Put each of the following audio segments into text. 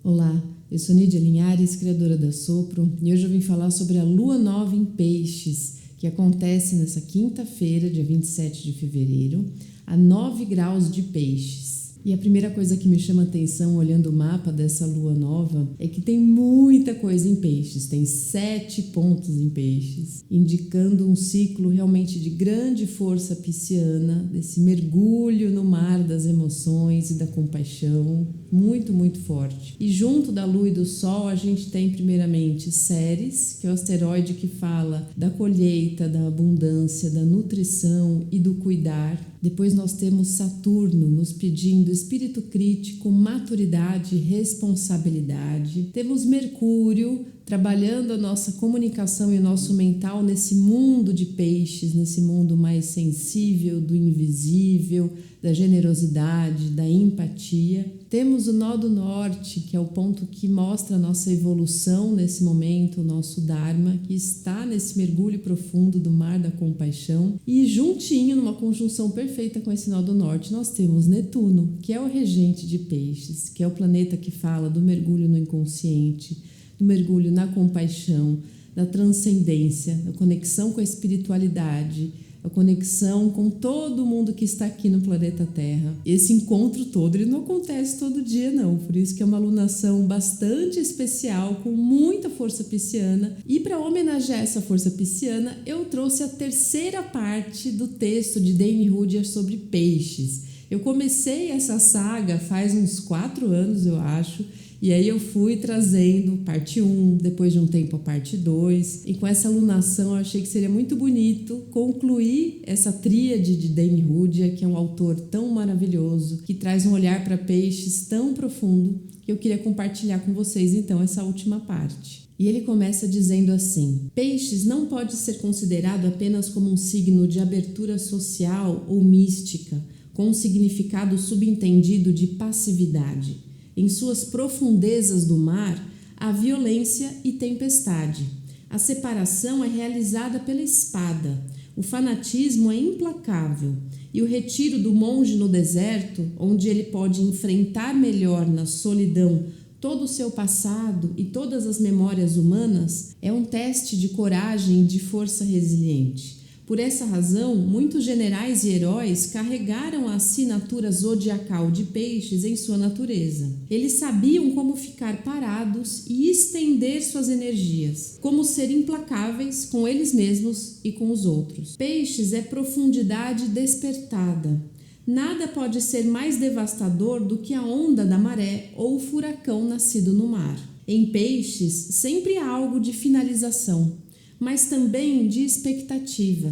Olá, eu sou Nídia Linhares, criadora da Sopro, e hoje eu vim falar sobre a Lua Nova em Peixes, que acontece nessa quinta-feira, dia 27 de fevereiro, a 9 graus de Peixes. E a primeira coisa que me chama a atenção olhando o mapa dessa lua nova é que tem muita coisa em Peixes, tem 7 pontos em Peixes, indicando um ciclo realmente de grande força pisciana, desse mergulho no mar das emoções e da compaixão, muito, muito forte. E junto da Lua e do Sol a gente tem primeiramente Ceres, que é o asteroide que fala da colheita, da abundância, da nutrição e do cuidar. Depois nós temos Saturno nos pedindo espírito crítico, maturidade e responsabilidade. Temos Mercúrio trabalhando a nossa comunicação e o nosso mental nesse mundo de peixes, nesse mundo mais sensível, do invisível, da generosidade, da empatia. Temos o Nó do Norte, que é o ponto que mostra a nossa evolução nesse momento, o nosso Dharma, que está nesse mergulho profundo do mar da compaixão. E juntinho, numa conjunção perfeita com esse Nó do Norte, nós temos Netuno, que é o regente de Peixes, que é o planeta que fala do mergulho no inconsciente, do mergulho na compaixão, da transcendência, da conexão com a espiritualidade, a conexão com todo mundo que está aqui no planeta Terra. Esse encontro todo, ele não acontece todo dia não, por isso que é uma alunação bastante especial, com muita força pisciana. E para homenagear essa força pisciana, eu trouxe a terceira parte do texto de Dane Rudhyar sobre peixes. Eu comecei essa saga faz uns 4 anos, eu acho, e aí eu fui trazendo parte 1, depois de um tempo a parte 2. E com essa alunação eu achei que seria muito bonito concluir essa tríade de Dane Rudhyar, que é um autor tão maravilhoso, que traz um olhar para peixes tão profundo, que eu queria compartilhar com vocês então essa última parte. E ele começa dizendo assim: Peixes não pode ser considerado apenas como um signo de abertura social ou mística, com um significado subentendido de passividade. Em suas profundezas do mar, há violência e tempestade. A separação é realizada pela espada. O fanatismo é implacável. E o retiro do monge no deserto, onde ele pode enfrentar melhor na solidão todo o seu passado e todas as memórias humanas, é um teste de coragem e de força resiliente. Por essa razão, muitos generais e heróis carregaram a assinatura zodiacal de Peixes em sua natureza. Eles sabiam como ficar parados e estender suas energias, como ser implacáveis com eles mesmos e com os outros. Peixes é profundidade despertada. Nada pode ser mais devastador do que a onda da maré ou o furacão nascido no mar. Em Peixes, sempre há algo de finalização, mas também de expectativa.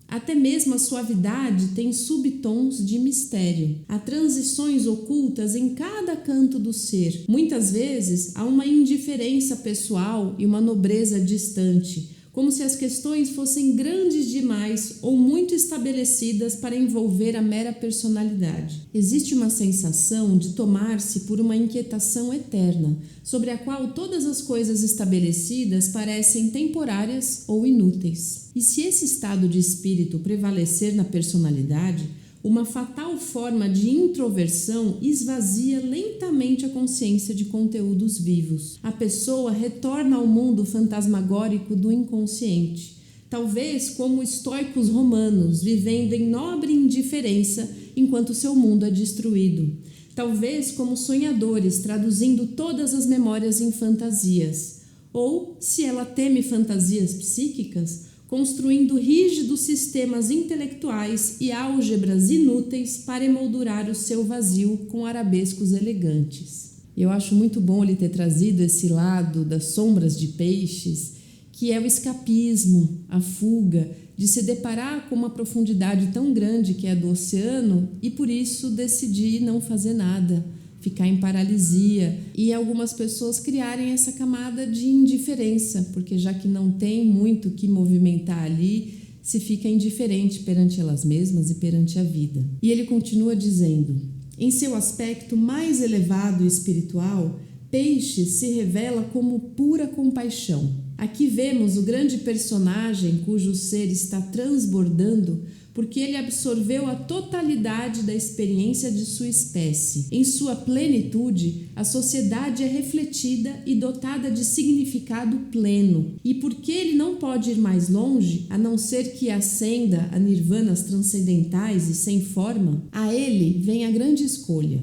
Até mesmo a suavidade tem subtons de mistério. Há transições ocultas em cada canto do ser. Muitas vezes há uma indiferença pessoal e uma nobreza distante, como se as questões fossem grandes demais ou muito estabelecidas para envolver a mera personalidade. Existe uma sensação de tomar-se por uma inquietação eterna, sobre a qual todas as coisas estabelecidas parecem temporárias ou inúteis. E se esse estado de espírito prevalecer na personalidade, uma fatal forma de introversão esvazia lentamente a consciência de conteúdos vivos. A pessoa retorna ao mundo fantasmagórico do inconsciente, talvez como estoicos romanos, vivendo em nobre indiferença enquanto seu mundo é destruído. Talvez como sonhadores, traduzindo todas as memórias em fantasias. Ou, se ela teme fantasias psíquicas, construindo rígidos sistemas intelectuais e álgebras inúteis para emoldurar o seu vazio com arabescos elegantes. Eu acho muito bom ele ter trazido esse lado das sombras de Peixes, que é o escapismo, a fuga, de se deparar com uma profundidade tão grande que é a do oceano e por isso decidir não fazer nada, ficar em paralisia, e algumas pessoas criarem essa camada de indiferença, porque já que não tem muito que movimentar ali, se fica indiferente perante elas mesmas e perante a vida. E ele continua dizendo: em seu aspecto mais elevado e espiritual, Peixes se revela como pura compaixão. Aqui vemos o grande personagem cujo ser está transbordando porque ele absorveu a totalidade da experiência de sua espécie. Em sua plenitude, a sociedade é refletida e dotada de significado pleno. E porque ele não pode ir mais longe, a não ser que ascenda a nirvanas transcendentais e sem forma, a ele vem a grande escolha: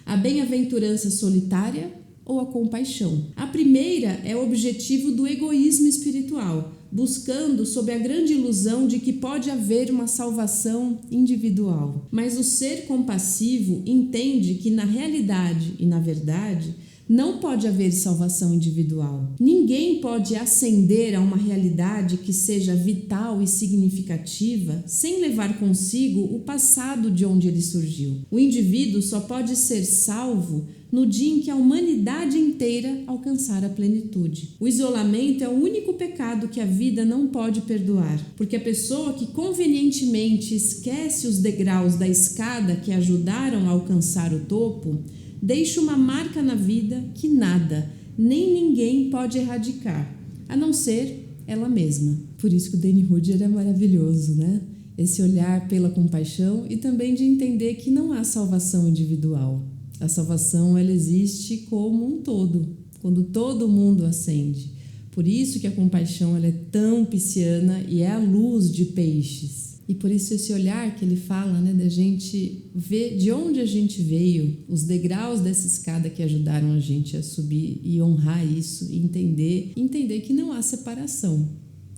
a bem-aventurança solitária ou a compaixão. A primeira é o objetivo do egoísmo espiritual, buscando sob a grande ilusão de que pode haver uma salvação individual. Mas o ser compassivo entende que na realidade e na verdade não pode haver salvação individual. Ninguém pode ascender a uma realidade que seja vital e significativa sem levar consigo o passado de onde ele surgiu. O indivíduo só pode ser salvo no dia em que a humanidade inteira alcançar a plenitude. O isolamento é o único pecado que a vida não pode perdoar, porque a pessoa que convenientemente esquece os degraus da escada que ajudaram a alcançar o topo, deixa uma marca na vida que nada, nem ninguém pode erradicar, a não ser ela mesma. Por isso que o Danny Rudger é maravilhoso, né? Esse olhar pela compaixão e também de entender que não há salvação individual. A salvação, ela existe como um todo, quando todo mundo ascende. Por isso que a compaixão, ela é tão pisciana e é a luz de Peixes. E por isso esse olhar que ele fala, né, da gente ver de onde a gente veio, os degraus dessa escada que ajudaram a gente a subir e honrar isso, e entender que não há separação,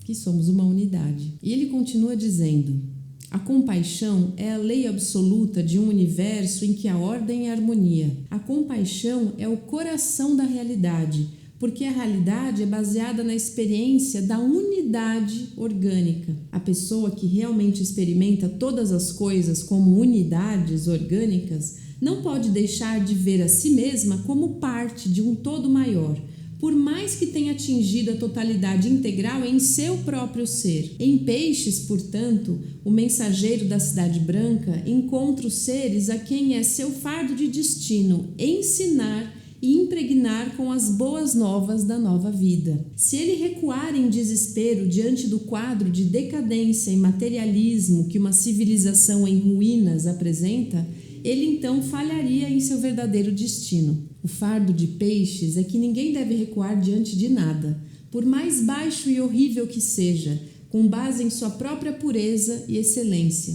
que somos uma unidade. E ele continua dizendo: a compaixão é a lei absoluta de um universo em que a ordem é a harmonia. A compaixão é o coração da realidade, porque a realidade é baseada na experiência da unidade orgânica. A pessoa que realmente experimenta todas as coisas como unidades orgânicas não pode deixar de ver a si mesma como parte de um todo maior, por mais que tenha atingido a totalidade integral em seu próprio ser. Em Peixes, portanto, o mensageiro da Cidade Branca encontra os seres a quem é seu fardo de destino ensinar e impregnar com as boas novas da nova vida. Se ele recuar em desespero diante do quadro de decadência e materialismo que uma civilização em ruínas apresenta, ele então falharia em seu verdadeiro destino. O fardo de Peixes é que ninguém deve recuar diante de nada, por mais baixo e horrível que seja, com base em sua própria pureza e excelência,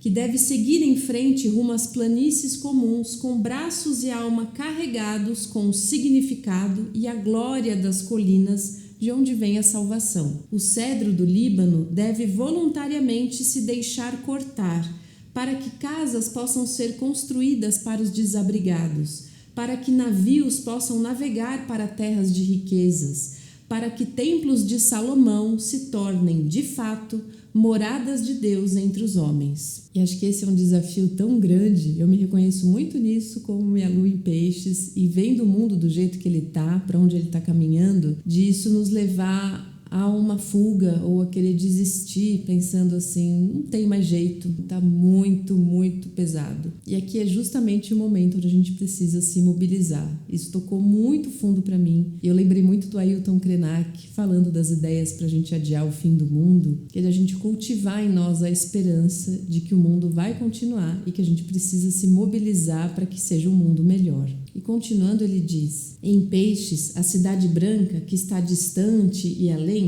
que deve seguir em frente rumo às planícies comuns, com braços e alma carregados com o significado e a glória das colinas de onde vem a salvação. O cedro do Líbano deve voluntariamente se deixar cortar, para que casas possam ser construídas para os desabrigados, para que navios possam navegar para terras de riquezas, para que templos de Salomão se tornem, de fato, moradas de Deus entre os homens. E acho que esse é um desafio tão grande, eu me reconheço muito nisso como minha lua em Peixes, e vendo o mundo do jeito que ele está, para onde ele está caminhando, de isso nos levar a uma fuga ou a querer desistir, pensando assim, não tem mais jeito, tá muito, muito pesado. E aqui é justamente o momento onde a gente precisa se mobilizar. Isso tocou muito fundo para mim. E eu lembrei muito do Ailton Krenak falando das ideias para a gente adiar o fim do mundo, que é a gente cultivar em nós a esperança de que o mundo vai continuar e que a gente precisa se mobilizar para que seja um mundo melhor. E continuando, ele diz: em Peixes, a Cidade Branca, que está distante e além,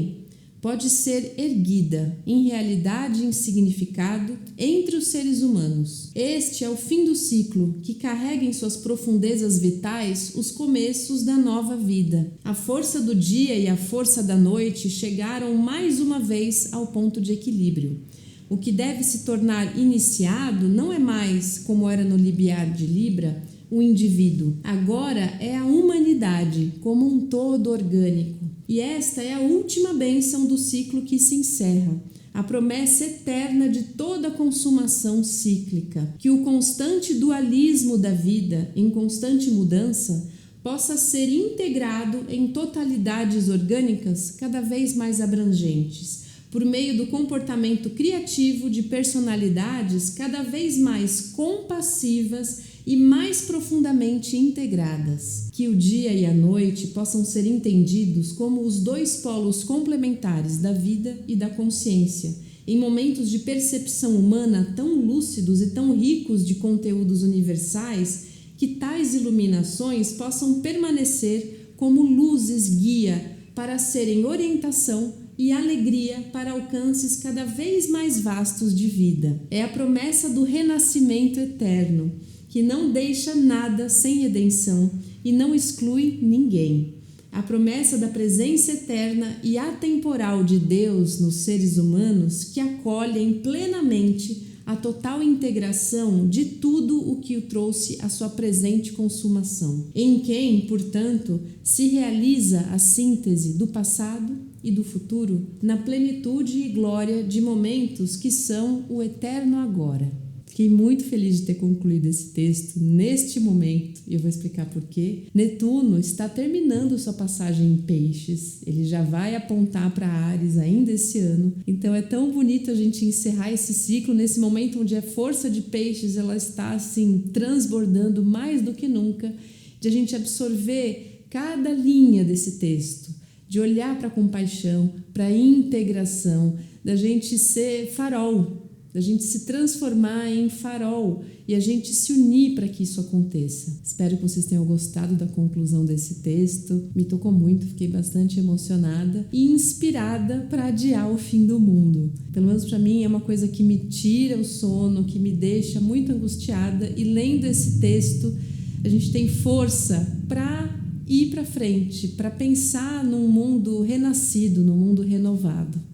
pode ser erguida, em realidade e em significado, entre os seres humanos. Este é o fim do ciclo, que carrega em suas profundezas vitais os começos da nova vida. A força do dia e a força da noite chegaram mais uma vez ao ponto de equilíbrio. O que deve se tornar iniciado não é mais, como era no libiar de Libra, o indivíduo. Agora é a humanidade como um todo orgânico. E esta é a última bênção do ciclo que se encerra, a promessa eterna de toda a consumação cíclica, que o constante dualismo da vida, em constante mudança, possa ser integrado em totalidades orgânicas cada vez mais abrangentes, por meio do comportamento criativo de personalidades cada vez mais compassivas e mais profundamente integradas. Que o dia e a noite possam ser entendidos como os dois polos complementares da vida e da consciência, em momentos de percepção humana tão lúcidos e tão ricos de conteúdos universais, que tais iluminações possam permanecer como luzes guia para serem orientação e alegria para alcances cada vez mais vastos de vida. É a promessa do renascimento eterno, que não deixa nada sem redenção e não exclui ninguém. A promessa da presença eterna e atemporal de Deus nos seres humanos, que acolhem plenamente a total integração de tudo o que o trouxe à sua presente consumação, em quem, portanto, se realiza a síntese do passado e do futuro na plenitude e glória de momentos que são o eterno agora. Fiquei muito feliz de ter concluído esse texto neste momento, e eu vou explicar por quê. Netuno está terminando sua passagem em Peixes, ele já vai apontar para Áries ainda esse ano, então é tão bonito a gente encerrar esse ciclo nesse momento onde a força de Peixes ela está assim transbordando mais do que nunca, de a gente absorver cada linha desse texto, de olhar para a compaixão, para a integração, da gente ser farol, da gente se transformar em farol e a gente se unir para que isso aconteça. Espero que vocês tenham gostado da conclusão desse texto. Me tocou muito, fiquei bastante emocionada e inspirada para adiar o fim do mundo. Pelo menos para mim é uma coisa que me tira o sono, que me deixa muito angustiada, e lendo esse texto a gente tem força para ir para frente, para pensar num mundo renascido, num mundo renovado.